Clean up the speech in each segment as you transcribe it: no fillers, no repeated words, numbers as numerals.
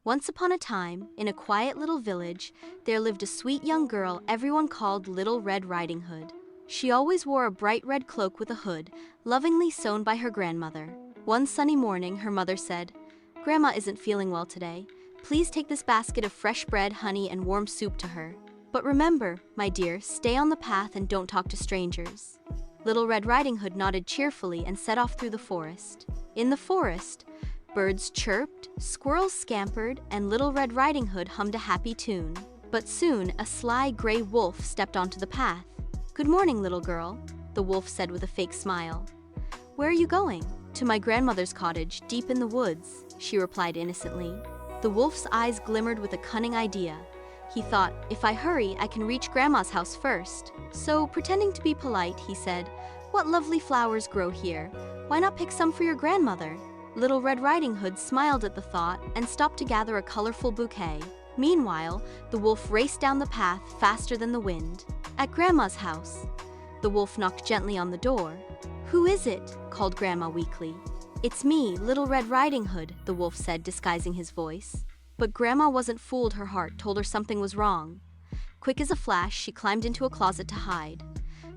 Once upon a time, in a quiet little village, there lived a sweet young girl everyone called Little Red Riding Hood. She always wore a bright red cloak with a hood, lovingly sewn by her grandmother. One sunny morning, her mother said, "Grandma isn't feeling well today. Please take this basket of fresh bread, honey, and warm soup to her. But remember, my dear, stay on the path and don't talk to strangers." Little Red Riding Hood nodded cheerfully and set off through the forest. In the forest, birds chirped, squirrels scampered, and Little Red Riding Hood hummed a happy tune. But soon, a sly gray wolf stepped onto the path. "Good morning, little girl," the wolf said with a fake smile. "Where are you going?" "To my grandmother's cottage, deep in the woods," she replied innocently. The wolf's eyes glimmered with a cunning idea. He thought, "If I hurry, I can reach Grandma's house first." So, pretending to be polite, he said, "What lovely flowers grow here. Why not pick some for your grandmother?" Little Red Riding Hood smiled at the thought and stopped to gather a colorful bouquet. Meanwhile, the wolf raced down the path faster than the wind. At Grandma's house, the wolf knocked gently on the door. "Who is it?" called Grandma weakly. "It's me, Little Red Riding Hood," the wolf said, disguising his voice. But Grandma wasn't fooled. Her heart told her something was wrong. Quick as a flash, she climbed into a closet to hide.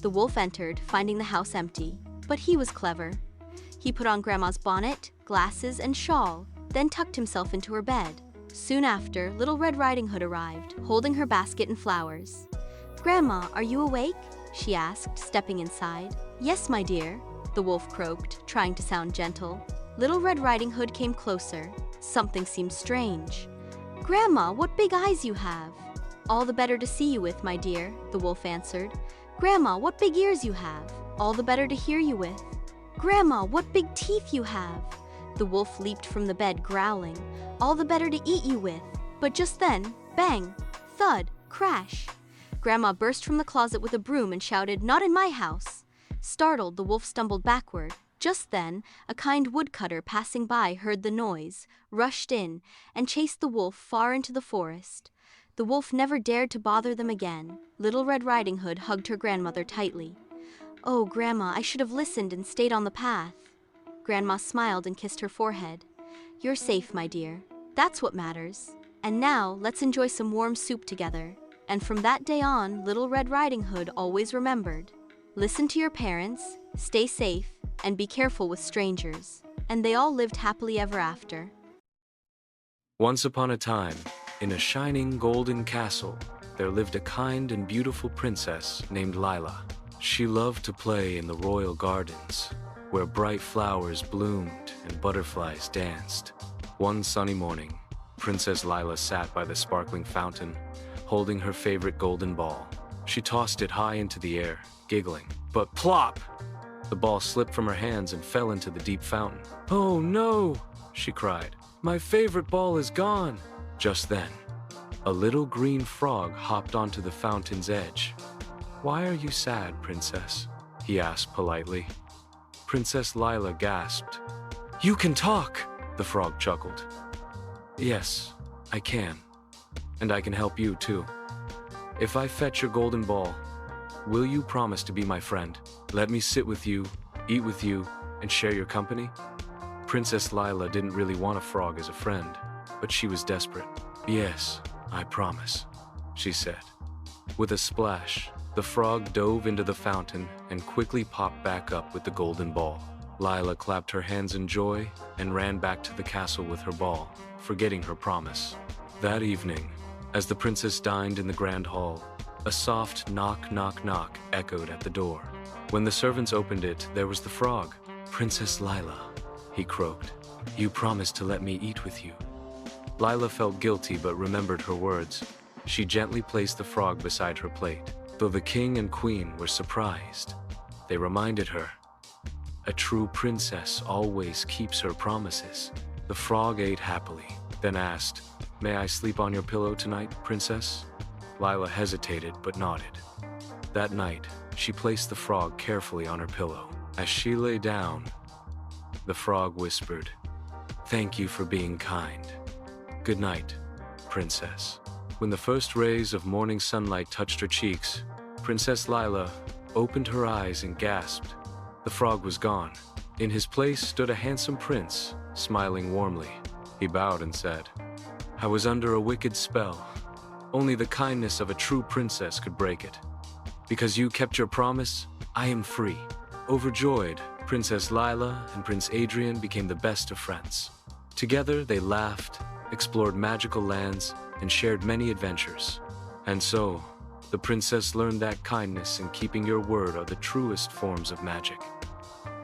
The wolf entered, finding the house empty. But he was clever. He put on Grandma's bonnet, glasses, and shawl, then tucked himself into her bed. Soon after, Little Red Riding Hood arrived, holding her basket and flowers. "Grandma, are you awake?" she asked, stepping inside. "Yes, my dear," the wolf croaked, trying to sound gentle. Little Red Riding Hood came closer. Something seemed strange. "Grandma, what big eyes you have!" "All the better to see you with, my dear," the wolf answered. "Grandma, what big ears you have!" "All the better to hear you with." "Grandma, what big teeth you have!" The wolf leaped from the bed, growling. "All the better to eat you with." But just then, bang, thud, crash. Grandma burst from the closet with a broom and shouted, "Not in my house!" Startled, the wolf stumbled backward. Just then, a kind woodcutter passing by heard the noise, rushed in, and chased the wolf far into the forest. The wolf never dared to bother them again. Little Red Riding Hood hugged her grandmother tightly. "Oh, Grandma, I should have listened and stayed on the path." Grandma smiled and kissed her forehead. "You're safe, my dear. That's what matters. And now, let's enjoy some warm soup together." And from that day on, Little Red Riding Hood always remembered. Listen to your parents, stay safe, and be careful with strangers. And they all lived happily ever after. Once upon a time, in a shining golden castle, there lived a kind and beautiful princess named Lila. She loved to play in the royal gardens, where bright flowers bloomed and butterflies danced. One sunny morning, Princess Lila sat by the sparkling fountain, holding her favorite golden ball. She tossed it high into the air, giggling. But plop! The ball slipped from her hands and fell into the deep fountain. "Oh no!" she cried. "My favorite ball is gone!" Just then, a little green frog hopped onto the fountain's edge. "Why are you sad, princess?" he asked politely. Princess Lila gasped. "You can talk!" the frog chuckled. "Yes, I can. And I can help you too. If I fetch your golden ball, will you promise to be my friend? Let me sit with you, eat with you, and share your company?" Princess Lila didn't really want a frog as a friend, but she was desperate. "Yes, I promise," she said. With a splash, the frog dove into the fountain and quickly popped back up with the golden ball. Lila clapped her hands in joy and ran back to the castle with her ball, forgetting her promise. That evening, as the princess dined in the grand hall, a soft knock, knock, knock echoed at the door. When the servants opened it, there was the frog. "Princess Lila," he croaked, "you promised to let me eat with you." Lila felt guilty but remembered her words. She gently placed the frog beside her plate. Though the king and queen were surprised, they reminded her, "A true princess always keeps her promises." The frog ate happily, then asked, "May I sleep on your pillow tonight, princess?" Lila hesitated but nodded. That night, she placed the frog carefully on her pillow. As she lay down, the frog whispered, "Thank you for being kind. Good night, princess." When the first rays of morning sunlight touched her cheeks, Princess Lila opened her eyes and gasped. The frog was gone. In his place stood a handsome prince, smiling warmly. He bowed and said, I was under a wicked spell. Only the kindness of a true princess could break it. Because you kept your promise, I am free." Overjoyed, Princess Lila and Prince Adrian became the best of friends. Together, they laughed, explored magical lands, and shared many adventures. And so, the princess learned that kindness and keeping your word are the truest forms of magic.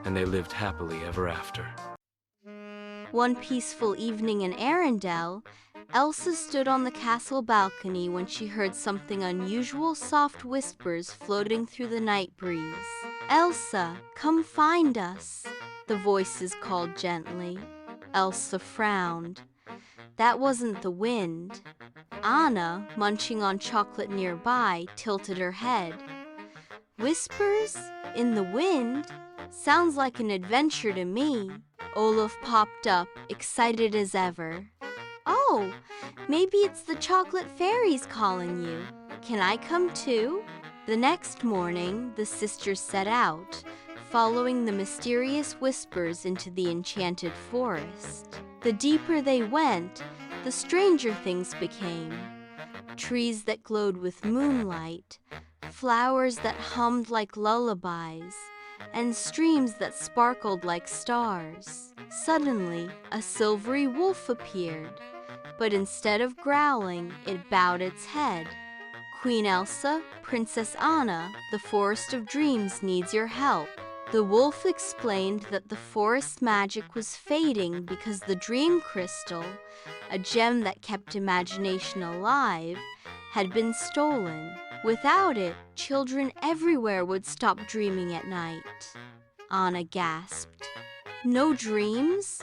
And they lived happily ever after. One peaceful evening in Arendelle, Elsa stood on the castle balcony when she heard something unusual soft whispers floating through the night breeze. "Elsa, come find us," the voices called gently. Elsa frowned. That wasn't the wind. Anna, munching on chocolate nearby, tilted her head. "Whispers? In the wind? Sounds like an adventure to me." Olaf popped up, excited as ever. "Oh, maybe it's the chocolate fairies calling you. Can I come too?" The next morning, the sisters set out, following the mysterious whispers into the enchanted forest. The deeper they went, the stranger things became. Trees that glowed with moonlight, flowers that hummed like lullabies, and streams that sparkled like stars. Suddenly, a silvery wolf appeared, but instead of growling, it bowed its head. "Queen Elsa, Princess Anna, the Forest of Dreams needs your help." The wolf explained that the forest magic was fading because the dream crystal, a gem that kept imagination alive, had been stolen. Without it, children everywhere would stop dreaming at night. Anna gasped. "No dreams?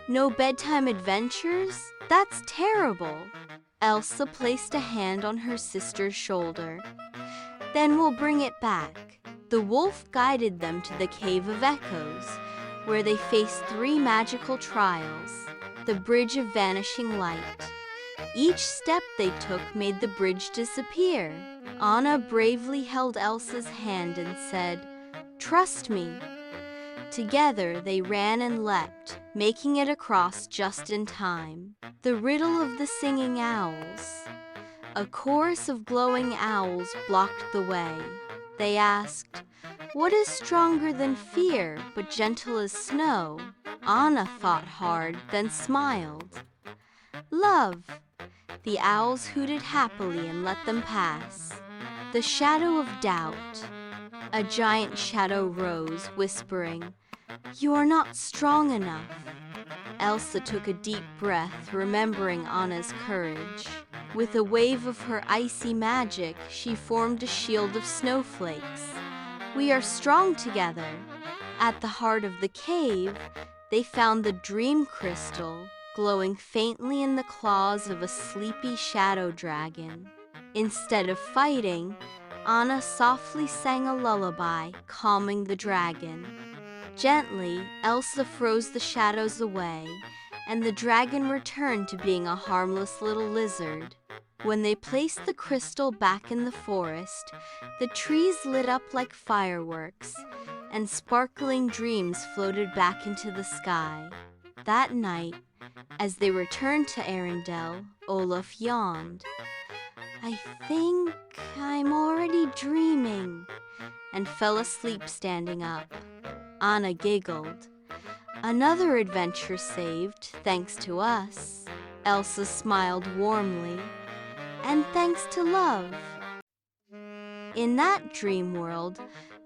No bedtime adventures? That's terrible." Elsa placed a hand on her sister's shoulder. "Then we'll bring it back." The wolf guided them to the Cave of Echoes, where they faced 3 magical trials. The Bridge of Vanishing Light. Each step they took made the bridge disappear. Anna bravely held Elsa's hand and said, "Trust me." Together they ran and leapt, making it across just in time. The riddle of the singing owls. A chorus of glowing owls blocked the way. They asked, "What is stronger than fear, but gentle as snow?" Anna thought hard, then smiled. "Love." The owls hooted happily and let them pass. The shadow of doubt. A giant shadow rose, whispering, "You are not strong enough." Elsa took a deep breath, remembering Anna's courage. With a wave of her icy magic, she formed a shield of snowflakes. "We are strong together." At the heart of the cave, they found the dream crystal, glowing faintly in the claws of a sleepy shadow dragon. Instead of fighting, Anna softly sang a lullaby, calming the dragon. Gently, Elsa froze the shadows away, and the dragon returned to being a harmless little lizard. When they placed the crystal back in the forest, the trees lit up like fireworks, and sparkling dreams floated back into the sky. That night, as they returned to Arendelle, Olaf yawned. "I think I'm already dreaming," and fell asleep standing up. Anna giggled. "Another adventure saved, thanks to us." Elsa smiled warmly. "And thanks to love." In that dream world,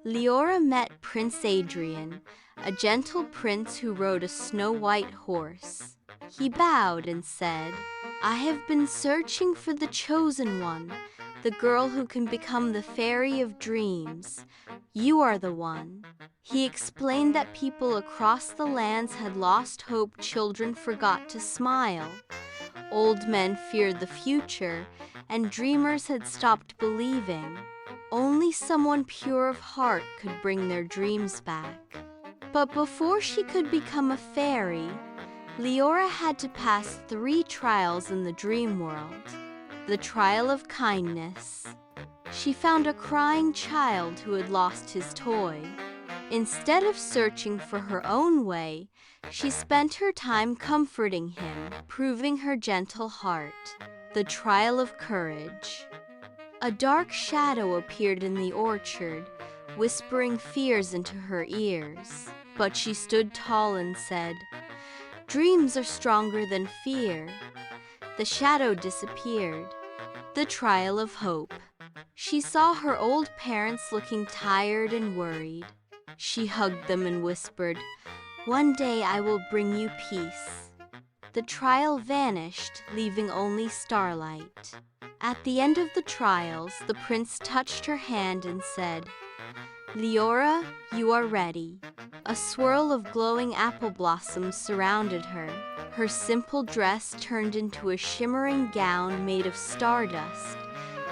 Leora met Prince Adrian, a gentle prince who rode a snow-white horse. He bowed and said, "I have been searching for the chosen one, the girl who can become the fairy of dreams. You are the one." He explained that people across the lands had lost hope. Children forgot to smile. Old men feared the future, and dreamers had stopped believing. Only someone pure of heart could bring their dreams back. But before she could become a fairy, Leora had to pass 3 trials in the dream world. The trial of kindness. She found a crying child who had lost his toy. Instead of searching for her own way, She spent her time comforting him, proving her gentle heart. The trial of courage. A dark shadow appeared in the orchard, whispering fears into her ears. But she stood tall and said, "Dreams are stronger than fear." The shadow disappeared. The trial of hope. She saw her old parents looking tired and worried. She hugged them and whispered, "One day I will bring you peace." The trial vanished, leaving only starlight. At the end of the trials, the prince touched her hand and said, "Leora, you are ready." A swirl of glowing apple blossoms surrounded her. Her simple dress turned into a shimmering gown made of stardust,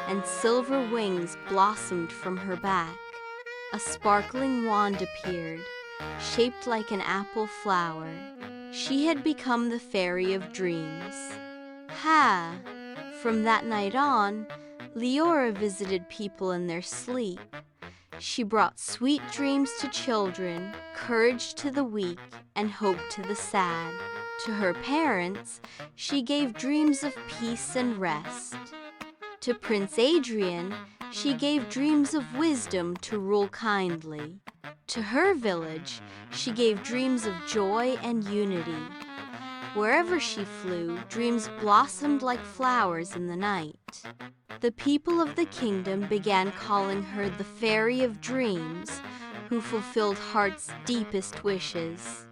and silver wings blossomed from her back. A sparkling wand appeared, shaped like an apple flower. She had become the Fairy of Dreams. From that night on, Leora visited people in their sleep. She brought sweet dreams to children, courage to the weak, and hope to the sad. To her parents, she gave dreams of peace and rest. To Prince Adrian, she gave dreams of wisdom to rule kindly. To her village, she gave dreams of joy and unity. Wherever she flew, dreams blossomed like flowers in the night. The people of the kingdom began calling her the Fairy of Dreams, who fulfilled heart's deepest wishes.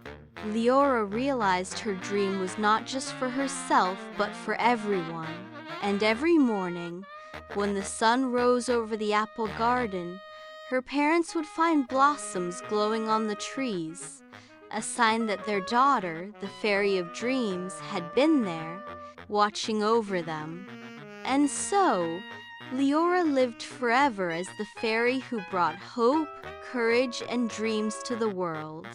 Leora realized her dream was not just for herself, but for everyone. And every morning, when the sun rose over the apple garden, her parents would find blossoms glowing on the trees, a sign that their daughter, the Fairy of Dreams, had been there, watching over them. And so, Leora lived forever as the fairy who brought hope, courage, and dreams to the world.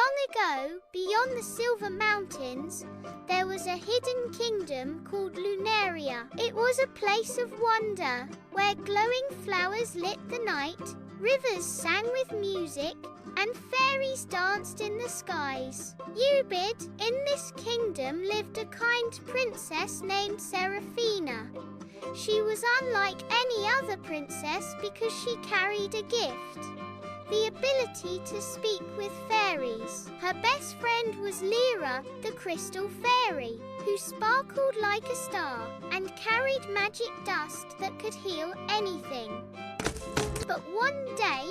Long ago, beyond the Silver Mountains, there was a hidden kingdom called Lunaria. It was a place of wonder, where glowing flowers lit the night, rivers sang with music, and fairies danced in the skies. Ubid, in this kingdom lived a kind princess named Seraphina. She was unlike any other princess because she carried a gift: the ability to speak with fairies. Her best friend was Lyra, the crystal fairy, who sparkled like a star and carried magic dust that could heal anything. But one day,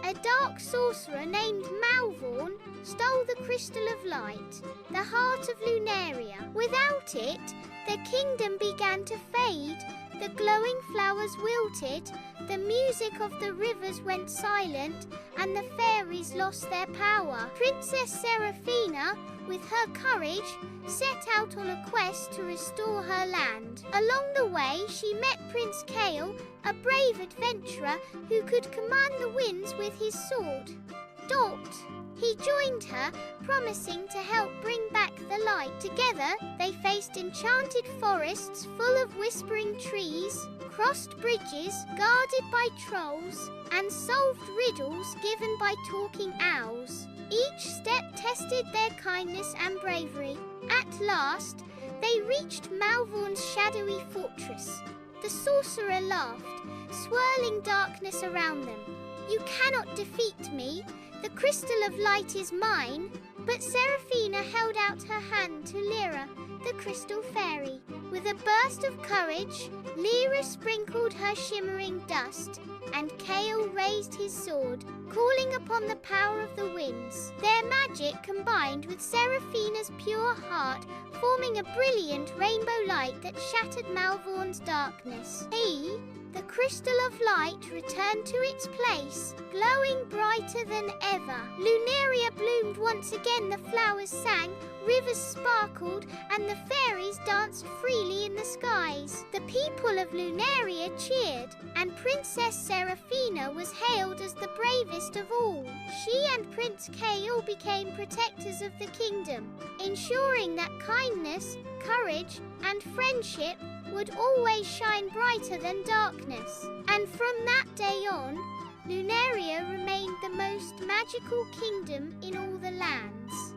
a dark sorcerer named Malvorn stole the Crystal of Light, the heart of Lunaria. Without it, the kingdom began to fade, the glowing flowers wilted, the music of the rivers went silent, and the fairies lost their power. Princess Seraphina, with her courage, set out on a quest to restore her land. Along the way, she met Prince Kale, a brave adventurer who could command the winds with his sword. Dot. He joined her, promising to help bring back the light. Together, they faced enchanted forests full of whispering trees, crossed bridges guarded by trolls, and solved riddles given by talking owls. Each step tested their kindness and bravery. At last, they reached Malvorn's shadowy fortress. The sorcerer laughed, swirling darkness around them. "You cannot defeat me. The Crystal of Light is mine." But Seraphina held out her hand to Lyra, the Crystal Fairy. With a burst of courage, Lyra sprinkled her shimmering dust, and Kale raised his sword, calling upon the power of the winds. Their magic combined with Seraphina's pure heart, forming a brilliant rainbow light that shattered Malvorn's darkness. He, the Crystal of Light, returned to its place, glowing brighter than ever. Lunaria bloomed once again, the flowers sang, rivers sparkled, and the fairies danced freely in the skies. The people of Lunaria cheered, and Princess Seraphina was hailed as the bravest of all. She and Prince Kale became protectors of the kingdom, ensuring that kindness, courage, and friendship would always shine brighter than darkness. And from that day on, Lunaria remained the most magical kingdom in all the lands.